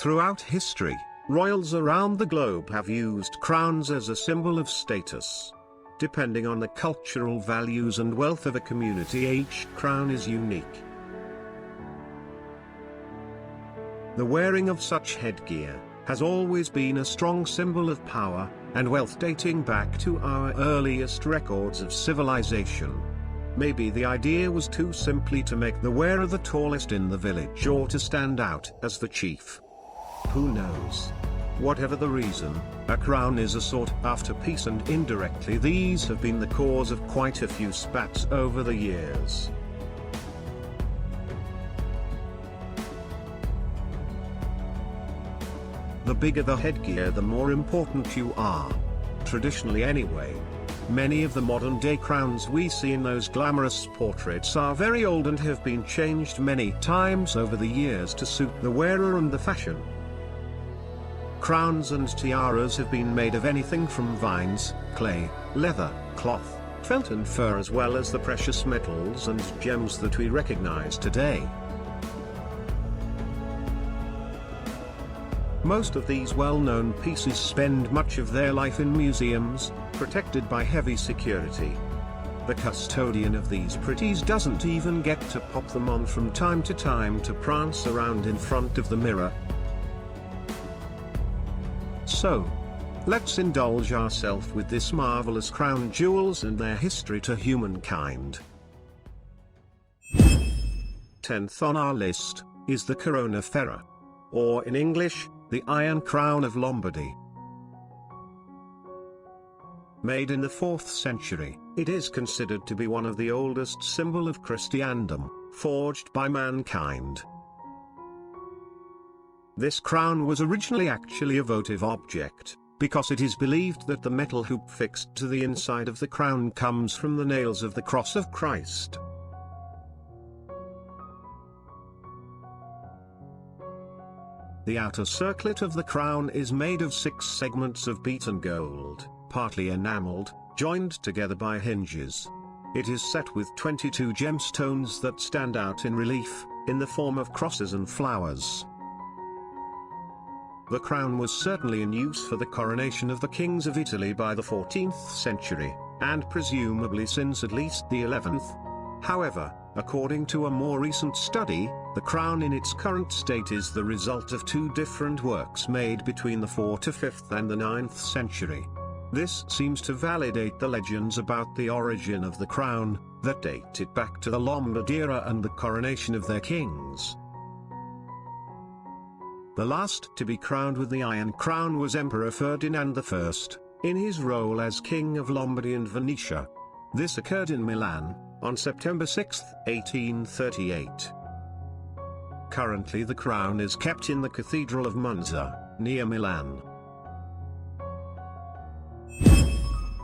Throughout history, royals around the globe have used crowns as a symbol of status. Depending on the cultural values and wealth of a community, each crown is unique. The wearing of such headgear has always been a strong symbol of power and wealth, dating back to our earliest records of civilization. Maybe the idea was too simply to make the wearer the tallest in the village or to stand out as the chief. Who knows? Whatever the reason, a crown is a sought-after piece, and indirectly these have been the cause of quite a few spats over the years. The bigger the headgear, the more important you are. Traditionally anyway. Many of the modern-day crowns we see in those glamorous portraits are very old and have been changed many times over the years to suit the wearer and the fashion. Crowns and tiaras have been made of anything from vines, clay, leather, cloth, felt and fur, as well as the precious metals and gems that we recognize today. Most of these well-known pieces spend much of their life in museums, protected by heavy security. The custodian of these pretties doesn't even get to pop them on from time to time to prance around in front of the mirror. So, let's indulge ourselves with this marvelous crown jewels and their history to humankind. 10th on our list is the Corona Ferrea, or in English, the Iron Crown of Lombardy. Made in the 4th century, it is considered to be one of the oldest symbols of Christendom, forged by mankind. This crown was originally actually a votive object, because it is believed that the metal hoop fixed to the inside of the crown comes from the nails of the cross of Christ. The outer circlet of the crown is made of 6 segments of beaten gold, partly enameled, joined together by hinges. It is set with 22 gemstones that stand out in relief, in the form of crosses and flowers. The crown was certainly in use for the coronation of the kings of Italy by the 14th century, and presumably since at least the 11th. However, according to a more recent study, the crown in its current state is the result of 2 different works made between the 4th to 5th and the 9th century. This seems to validate the legends about the origin of the crown, that date it back to the Lombard era and the coronation of their kings. The last to be crowned with the Iron Crown was Emperor Ferdinand I, in his role as King of Lombardy and Venetia. This occurred in Milan, on September 6, 1838. Currently the crown is kept in the Cathedral of Monza, near Milan.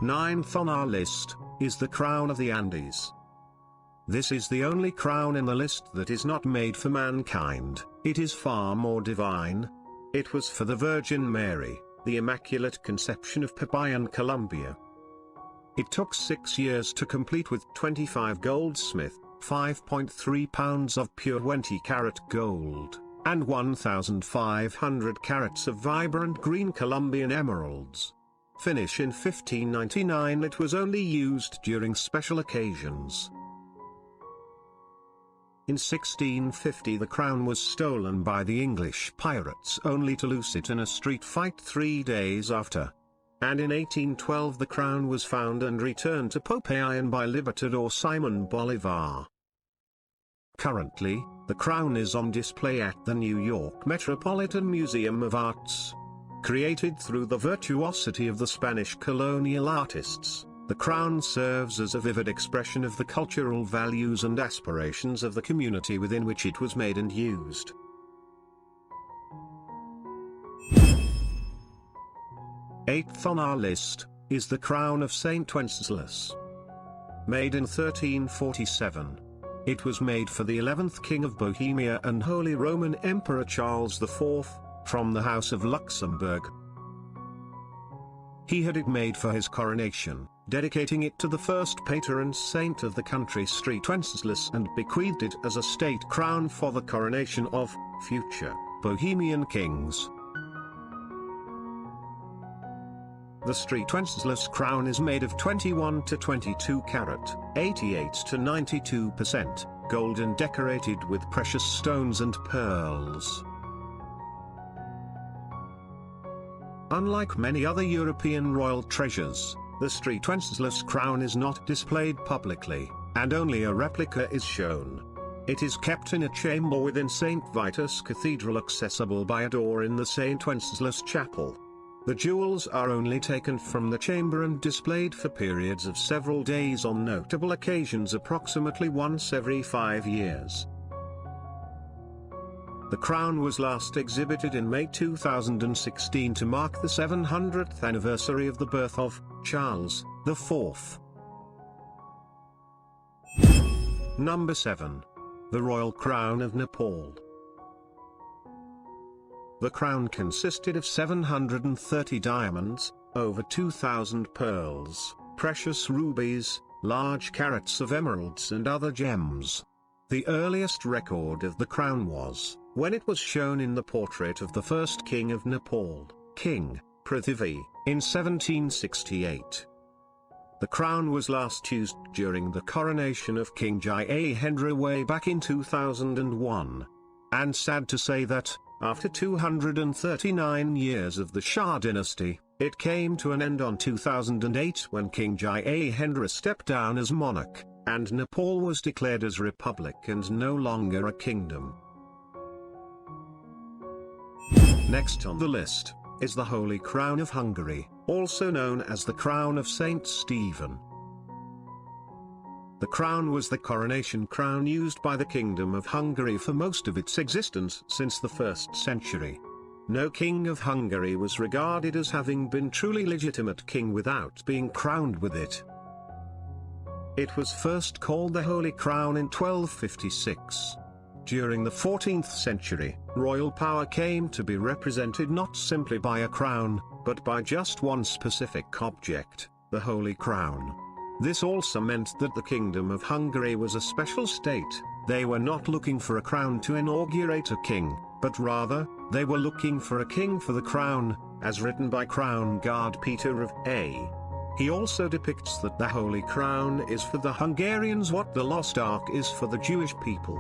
9th on our list is the Crown of the Andes. This is the only crown in the list that is not made for mankind. It is far more divine. It was for the Virgin Mary, the Immaculate Conception of Popayan, Colombia. It took 6 years to complete, with 25 goldsmith, 5.3 pounds of pure 20-carat gold, and 1,500 carats of vibrant green Colombian emeralds. Finish in 1599. It was only used during special occasions. In 1650 the crown was stolen by the English pirates, only to lose it in a street fight 3 days after. And in 1812 the crown was found and returned to Popayan by Libertador Simon Bolivar. Currently, the crown is on display at the New York Metropolitan Museum of Arts. Created through the virtuosity of the Spanish colonial artists, the crown serves as a vivid expression of the cultural values and aspirations of the community within which it was made and used. Eighth on our list is the crown of Saint Wenceslas. Made in 1347. It was made for the 11th King of Bohemia and Holy Roman Emperor Charles IV, from the House of Luxembourg. He had it made for his coronation, dedicating it to the first patron saint of the country, St. Wenceslas, and bequeathed it as a state crown for the coronation of future Bohemian kings. The street Wenceslas crown is made of 21 to 22 carat, 88 to 92% gold and decorated with precious stones and pearls. Unlike many other European royal treasures, the street Wenceslas crown is not displayed publicly, and only a replica is shown. It is kept in a chamber within St. Vitus Cathedral, accessible by a door in the St. Wenceslas Chapel. The jewels are only taken from the chamber and displayed for periods of several days on notable occasions, approximately once every 5 years. The crown was last exhibited in May 2016 to mark the 700th anniversary of the birth of Charles IV. Number 7. The Royal Crown of Nepal. The crown consisted of 730 diamonds, over 2,000 pearls, precious rubies, large carats of emeralds and other gems. The earliest record of the crown was when it was shown in the portrait of the first king of Nepal, King Prithvi, in 1768. The crown was last used during the coronation of King Jayehendra way back in 2001. And sad to say that, after 239 years of the Shah dynasty, it came to an end on 2008 when King Jayehendra stepped down as monarch, and Nepal was declared as republic and no longer a kingdom. Next on the list is the Holy Crown of Hungary, also known as the Crown of Saint Stephen. The crown was the coronation crown used by the Kingdom of Hungary for most of its existence since the 1st century. No king of Hungary was regarded as having been truly legitimate king without being crowned with it. It was first called the Holy Crown in 1256. During the 14th century, royal power came to be represented not simply by a crown, but by just one specific object, the Holy Crown. This also meant that the Kingdom of Hungary was a special state. They were not looking for a crown to inaugurate a king, but rather, they were looking for a king for the crown, as written by Crown Guard Peter of A. He also depicts that the Holy Crown is for the Hungarians what the Lost Ark is for the Jewish people.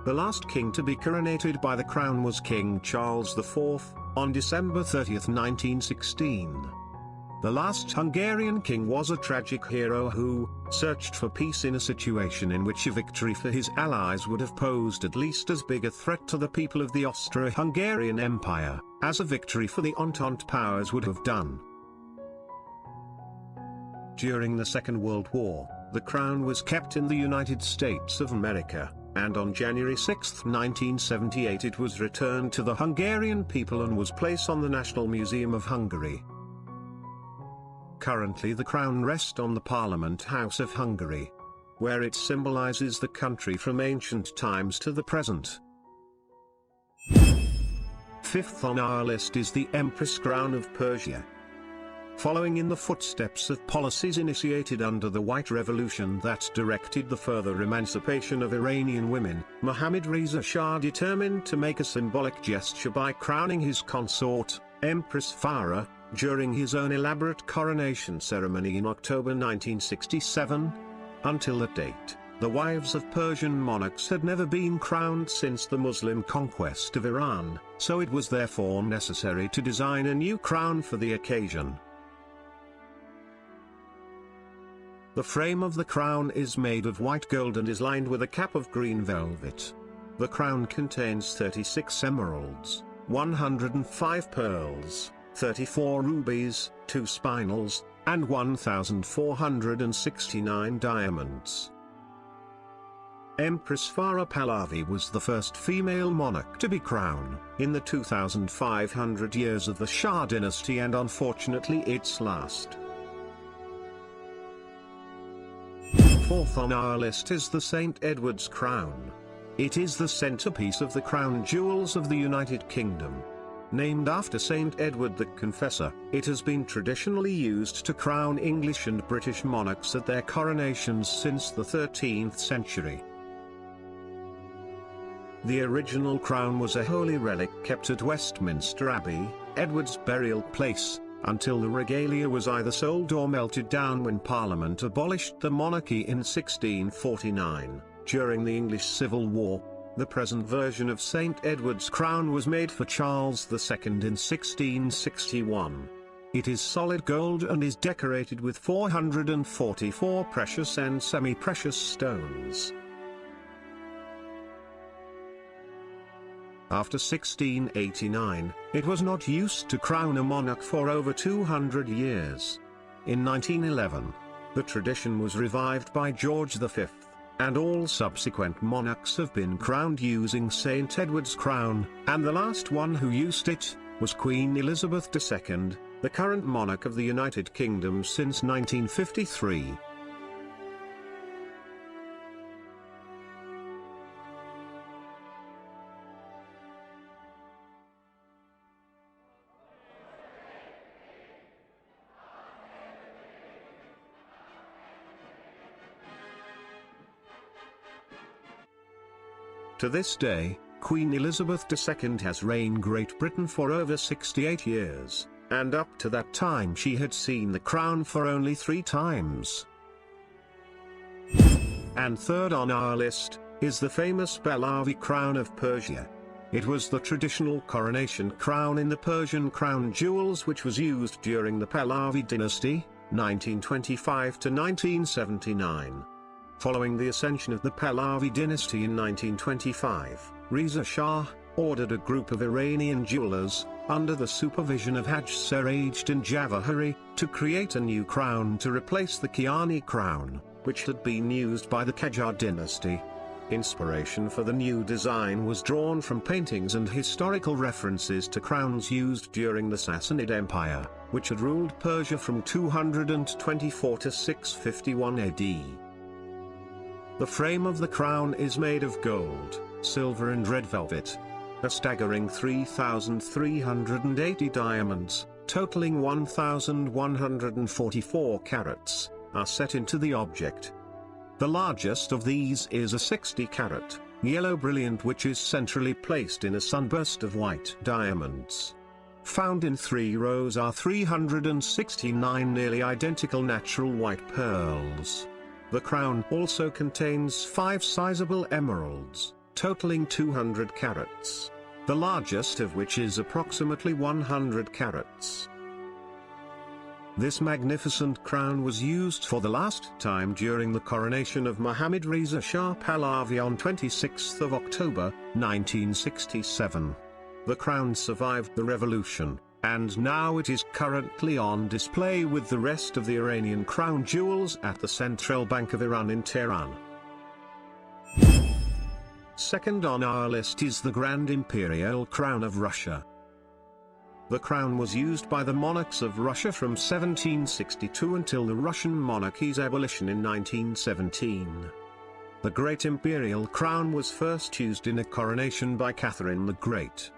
The last king to be coronated by the crown was King Charles IV, on December 30, 1916. The last Hungarian king was a tragic hero who searched for peace in a situation in which a victory for his allies would have posed at least as big a threat to the people of the Austro-Hungarian Empire, as a victory for the Entente powers would have done. During the Second World War, the crown was kept in the United States of America, and on January 6, 1978 it was returned to the Hungarian people and was placed on the National Museum of Hungary. Currently the crown rests on the Parliament House of Hungary, where it symbolizes the country from ancient times to the present. Fifth on our list is the Empress Crown of Persia. Following in the footsteps of policies initiated under the White Revolution that directed the further emancipation of Iranian women, Mohammad Reza Shah determined to make a symbolic gesture by crowning his consort, Empress Farah, during his own elaborate coronation ceremony in October 1967. Until that date, the wives of Persian monarchs had never been crowned since the Muslim conquest of Iran, so it was therefore necessary to design a new crown for the occasion. The frame of the crown is made of white gold and is lined with a cap of green velvet. The crown contains 36 emeralds, 105 pearls, 34 rubies, 2 spinels, and 1,469 diamonds. Empress Farah Pahlavi was the first female monarch to be crowned in the 2,500 years of the Shah dynasty and unfortunately its last. Fourth on our list is the St. Edward's Crown. It is the centerpiece of the crown jewels of the United Kingdom. Named after St. Edward the Confessor, it has been traditionally used to crown English and British monarchs at their coronations since the 13th century. The original crown was a holy relic kept at Westminster Abbey, Edward's burial place, until the regalia was either sold or melted down when Parliament abolished the monarchy in 1649. During the English Civil War, the present version of St. Edward's crown was made for Charles II in 1661. It is solid gold and is decorated with 444 precious and semi-precious stones. After 1689, it was not used to crown a monarch for over 200 years. In 1911, the tradition was revived by George V, and all subsequent monarchs have been crowned using St. Edward's crown, and the last one who used it was Queen Elizabeth II, the current monarch of the United Kingdom since 1953. To this day, Queen Elizabeth II has reigned Great Britain for over 68 years, and up to that time she had seen the crown for only 3 times. And third on our list, is the famous Pahlavi crown of Persia. It was the traditional coronation crown in the Persian crown jewels which was used during the Pahlavi dynasty, 1925 to 1979. Following the ascension of the Pahlavi dynasty in 1925, Reza Shah ordered a group of Iranian jewelers, under the supervision of Haj Serajdin Javahari, to create a new crown to replace the Kiani crown, which had been used by the Qajar dynasty. Inspiration for the new design was drawn from paintings and historical references to crowns used during the Sassanid Empire, which had ruled Persia from 224 to 651 AD. The frame of the crown is made of gold, silver and red velvet. A staggering 3,380 diamonds, totaling 1,144 carats, are set into the object. The largest of these is a 60-carat, yellow brilliant which is centrally placed in a sunburst of white diamonds. Found in 3 rows are 369 nearly identical natural white pearls. The crown also contains 5 sizable emeralds, totaling 200 carats, the largest of which is approximately 100 carats. This magnificent crown was used for the last time during the coronation of Mohammad Reza Shah Pahlavi on 26 October, 1967. The crown survived the revolution, and now it is currently on display with the rest of the Iranian crown jewels at the Central Bank of Iran in Tehran. Second on our list is the Grand Imperial Crown of Russia. The crown was used by the monarchs of Russia from 1762 until the Russian monarchy's abolition in 1917. The Great Imperial Crown was first used in a coronation by Catherine the Great.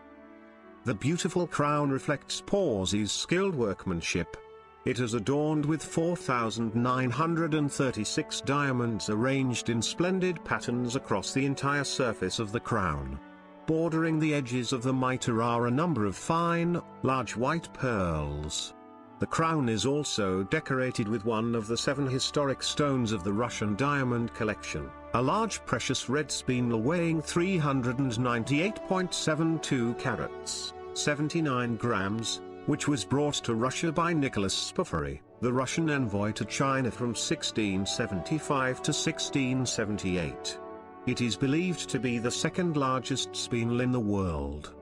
The beautiful crown reflects Porzy's skilled workmanship. It is adorned with 4,936 diamonds arranged in splendid patterns across the entire surface of the crown. Bordering the edges of the mitre are a number of fine, large white pearls. The crown is also decorated with one of the 7 historic stones of the Russian diamond collection, a large precious red spinel weighing 398.72 carats, 79 grams, which was brought to Russia by Nicholas Spaffary, the Russian envoy to China from 1675 to 1678. It is believed to be the 2nd largest spinel in the world.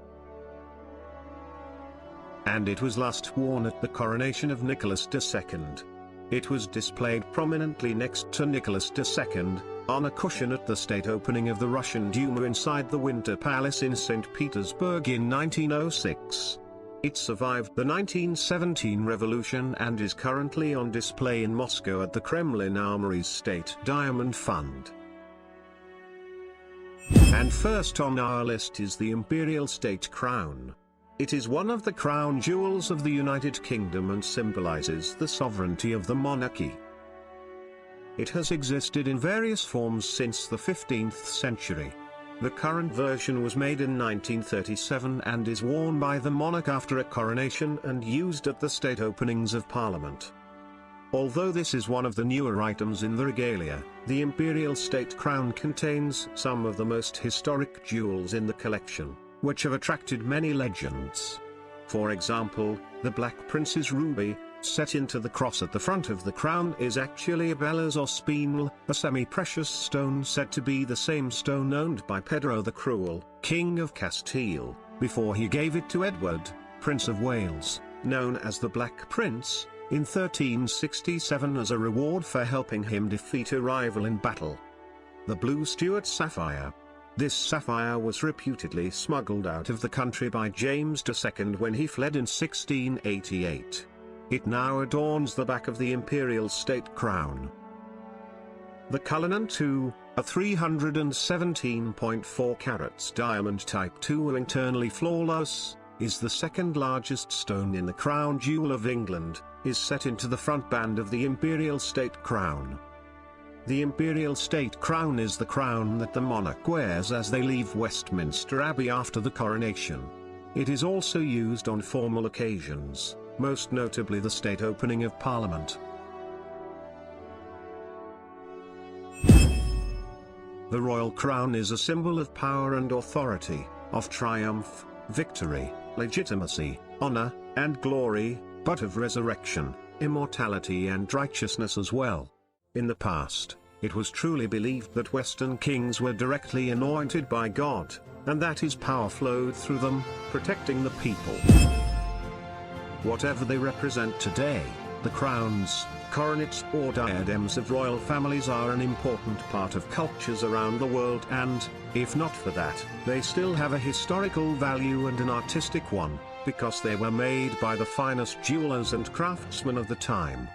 And it was last worn at the coronation of Nicholas II. It was displayed prominently next to Nicholas II, on a cushion at the state opening of the Russian Duma inside the Winter Palace in St. Petersburg in 1906. It survived the 1917 revolution and is currently on display in Moscow at the Kremlin Armory's State Diamond Fund. And first on our list is the Imperial State Crown. It is one of the crown jewels of the United Kingdom and symbolizes the sovereignty of the monarchy. It has existed in various forms since the 15th century. The current version was made in 1937 and is worn by the monarch after a coronation and used at the state openings of Parliament. Although this is one of the newer items in the regalia, the imperial state crown contains some of the most historic jewels in the collection, which have attracted many legends. For example, the Black Prince's ruby, set into the cross at the front of the crown, is actually a Bellas or spinel, a semi-precious stone said to be the same stone owned by Pedro the Cruel, King of Castile, before he gave it to Edward, Prince of Wales, known as the Black Prince, in 1367 as a reward for helping him defeat a rival in battle. The Blue Stuart sapphire. This sapphire was reputedly smuggled out of the country by James II when he fled in 1688. It now adorns the back of the imperial state crown. The Cullinan II, a 317.4 carats diamond type 2 internally flawless, is the second largest stone in the crown jewel of England, is set into the front band of the imperial state crown. The imperial state crown is the crown that the monarch wears as they leave Westminster Abbey after the coronation. It is also used on formal occasions, most notably the state opening of Parliament. The royal crown is a symbol of power and authority, of triumph, victory, legitimacy, honor, and glory, but of resurrection, immortality and righteousness as well. In the past, it was truly believed that Western kings were directly anointed by God, and that his power flowed through them, protecting the people. Whatever they represent today, the crowns, coronets or diadems of royal families are an important part of cultures around the world and, if not for that, they still have a historical value and an artistic one, because they were made by the finest jewelers and craftsmen of the time.